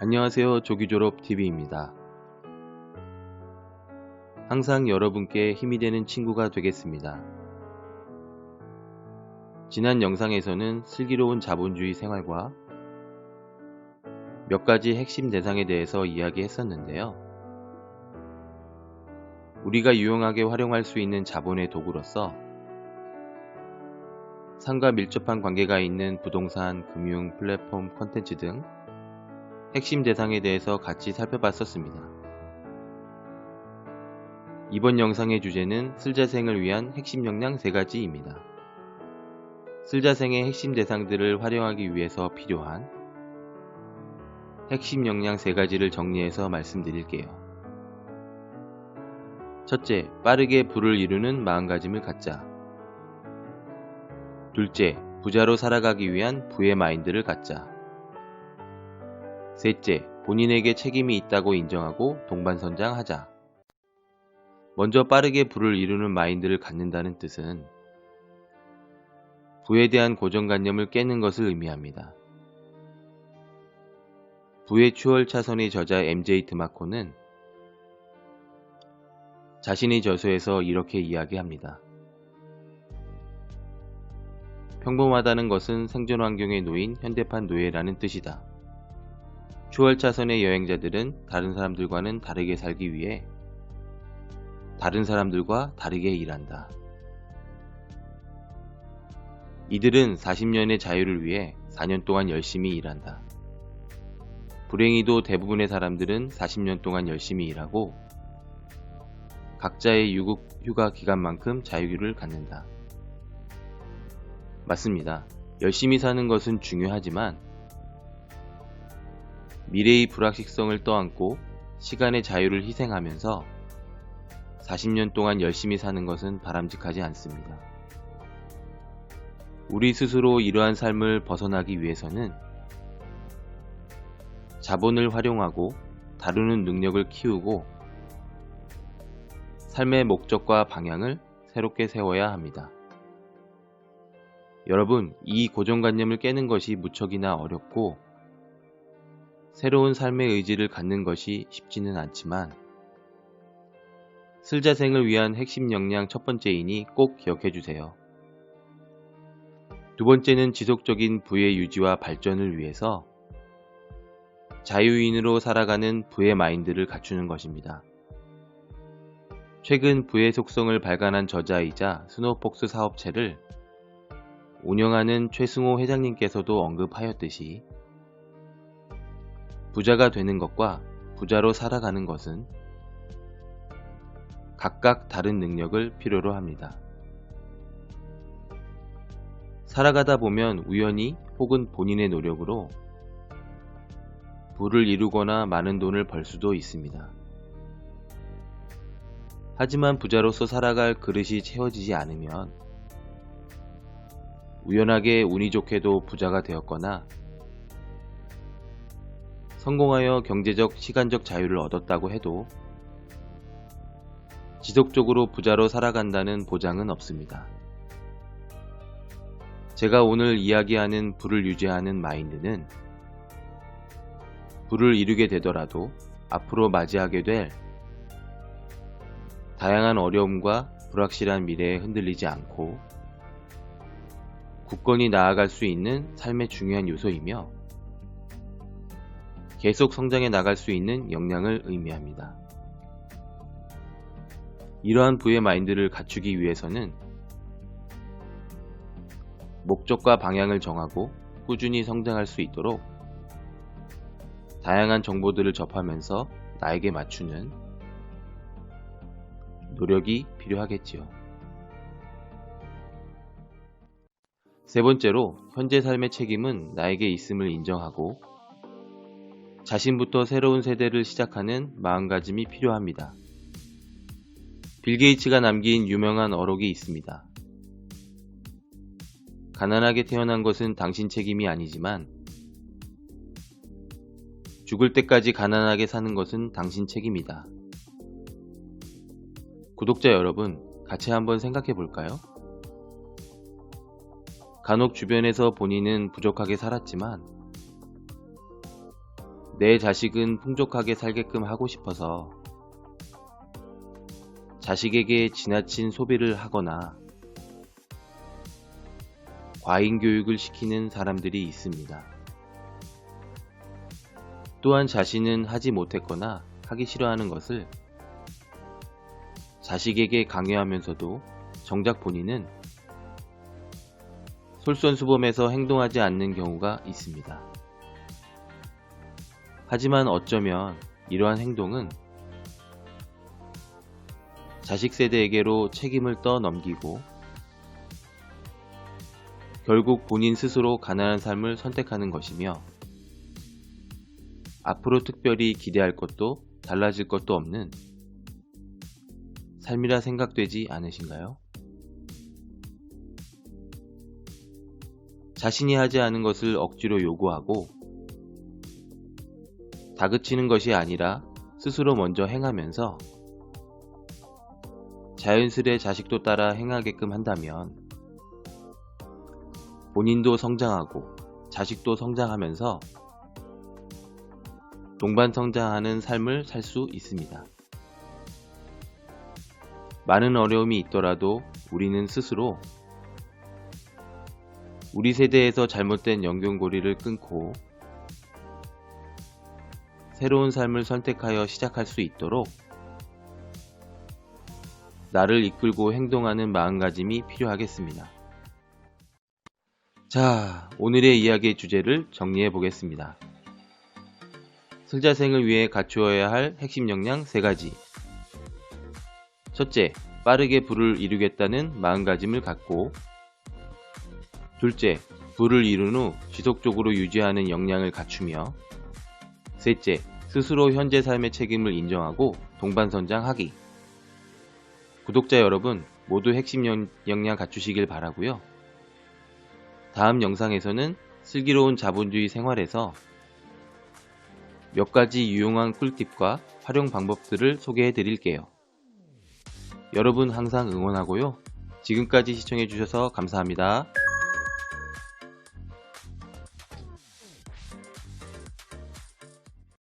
안녕하세요. 조기졸업TV입니다. 항상 여러분께 힘이 되는 친구가 되겠습니다. 지난 영상에서는 슬기로운 자본주의 생활과 몇 가지 핵심 대상에 대해서 이야기했었는데요. 우리가 유용하게 활용할 수 있는 자본의 도구로서 상과 밀접한 관계가 있는 부동산, 금융, 플랫폼, 콘텐츠 등 핵심 대상에 대해서 같이 살펴봤었습니다. 이번 영상의 주제는 슬자생을 위한 핵심 역량 3가지입니다. 슬자생의 핵심 대상들을 활용하기 위해서 필요한 핵심 역량 3가지를 정리해서 말씀드릴게요. 첫째, 빠르게 부를 이루는 마음가짐을 갖자. 둘째, 부자로 살아가기 위한 부의 마인드를 갖자. 셋째, 본인에게 책임이 있다고 인정하고 동반선장하자. 먼저 빠르게 부를 이루는 마인드를 갖는다는 뜻은 부에 대한 고정관념을 깨는 것을 의미합니다. 부의 추월차선의 저자 MJ 드마코는 자신의 저서에서 이렇게 이야기합니다. 평범하다는 것은 생존 환경에 놓인 현대판 노예라는 뜻이다. 추월차선의 여행자들은 다른 사람들과는 다르게 살기 위해 다른 사람들과 다르게 일한다. 이들은 40년의 자유를 위해 4년 동안 열심히 일한다. 불행히도 대부분의 사람들은 40년 동안 열심히 일하고 각자의 유급 휴가 기간만큼 자유를 갖는다. 맞습니다. 열심히 사는 것은 중요하지만 미래의 불확실성을 떠안고 시간의 자유를 희생하면서 40년 동안 열심히 사는 것은 바람직하지 않습니다. 우리 스스로 이러한 삶을 벗어나기 위해서는 자본을 활용하고 다루는 능력을 키우고 삶의 목적과 방향을 새롭게 세워야 합니다. 여러분, 이 고정관념을 깨는 것이 무척이나 어렵고 새로운 삶의 의지를 갖는 것이 쉽지는 않지만 슬자생을 위한 핵심 역량 첫 번째이니 꼭 기억해 주세요. 두 번째는 지속적인 부의 유지와 발전을 위해서 자유인으로 살아가는 부의 마인드를 갖추는 것입니다. 최근 부의 속성을 발간한 저자이자 스노우폭스 사업체를 운영하는 최승호 회장님께서도 언급하였듯이 부자가 되는 것과 부자로 살아가는 것은 각각 다른 능력을 필요로 합니다. 살아가다 보면 우연히 혹은 본인의 노력으로 부를 이루거나 많은 돈을 벌 수도 있습니다. 하지만 부자로서 살아갈 그릇이 채워지지 않으면 우연하게 운이 좋게도 부자가 되었거나 성공하여 경제적, 시간적 자유를 얻었다고 해도 지속적으로 부자로 살아간다는 보장은 없습니다. 제가 오늘 이야기하는 부를 유지하는 마인드는 부를 이루게 되더라도 앞으로 맞이하게 될 다양한 어려움과 불확실한 미래에 흔들리지 않고 굳건히 나아갈 수 있는 삶의 중요한 요소이며 계속 성장해 나갈 수 있는 역량을 의미합니다. 이러한 부의 마인드를 갖추기 위해서는 목적과 방향을 정하고 꾸준히 성장할 수 있도록 다양한 정보들을 접하면서 나에게 맞추는 노력이 필요하겠지요. 세 번째로, 현재 삶의 책임은 나에게 있음을 인정하고 자신부터 새로운 세대를 시작하는 마음가짐이 필요합니다. 빌 게이츠가 남긴 유명한 어록이 있습니다. 가난하게 태어난 것은 당신 책임이 아니지만 죽을 때까지 가난하게 사는 것은 당신 책임이다. 구독자 여러분, 같이 한번 생각해 볼까요? 간혹 주변에서 본인은 부족하게 살았지만 내 자식은 풍족하게 살게끔 하고 싶어서 자식에게 지나친 소비를 하거나 과잉 교육을 시키는 사람들이 있습니다. 또한 자신은 하지 못했거나 하기 싫어하는 것을 자식에게 강요하면서도 정작 본인은 솔선수범해서 행동하지 않는 경우가 있습니다. 하지만 어쩌면 이러한 행동은 자식 세대에게로 책임을 떠넘기고 결국 본인 스스로 가난한 삶을 선택하는 것이며 앞으로 특별히 기대할 것도 달라질 것도 없는 삶이라 생각되지 않으신가요? 자신이 하지 않은 것을 억지로 요구하고 다그치는 것이 아니라 스스로 먼저 행하면서 자연스레 자식도 따라 행하게끔 한다면 본인도 성장하고 자식도 성장하면서 동반 성장하는 삶을 살 수 있습니다. 많은 어려움이 있더라도 우리는 스스로 우리 세대에서 잘못된 연결고리를 끊고 새로운 삶을 선택하여 시작할 수 있도록 나를 이끌고 행동하는 마음가짐이 필요하겠습니다. 자, 오늘의 이야기의 주제를 정리해 보겠습니다. 슬자생을 위해 갖추어야 할 핵심 역량 3가지. 첫째, 빠르게 부를 이루겠다는 마음가짐을 갖고, 둘째, 부를 이룬 후 지속적으로 유지하는 역량을 갖추며, 셋째, 스스로 현재 삶의 책임을 인정하고 동반성장하기. 구독자 여러분, 모두 핵심 역량 갖추시길 바라고요. 다음 영상에서는 슬기로운 자본주의 생활에서 몇 가지 유용한 꿀팁과 활용 방법들을 소개해 드릴게요. 여러분 항상 응원하고요. 지금까지 시청해 주셔서 감사합니다.